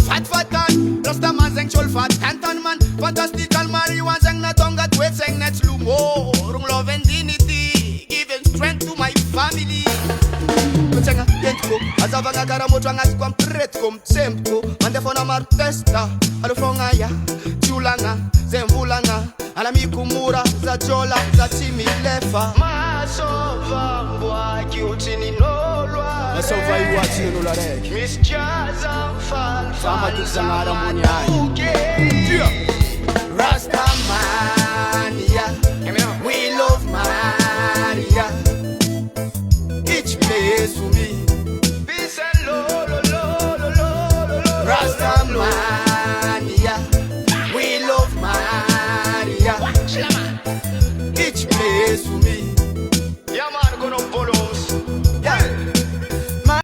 Fat fatan, Rastaman zeng chol fat tantan man. Fantastical marijuana zeng na tonga tweet zeng net lumo. Rung love and dignity, giving strength to my family. Mchenga yentko, azavanga karamoto ngati kwa mpretko mtsempo. Mandefona martesta, alufonga ya chulanga, zemvulanga. Alamikumura za jola za chimi lefa. Masova mbwa kiutini nolwa. Masova iwa chini nolwa reki. Mischaza mfal fama tusangara munyani. Rastamania, we love Maria. Each place for me. Peace and lo lo lo lo lo lo. Rasta.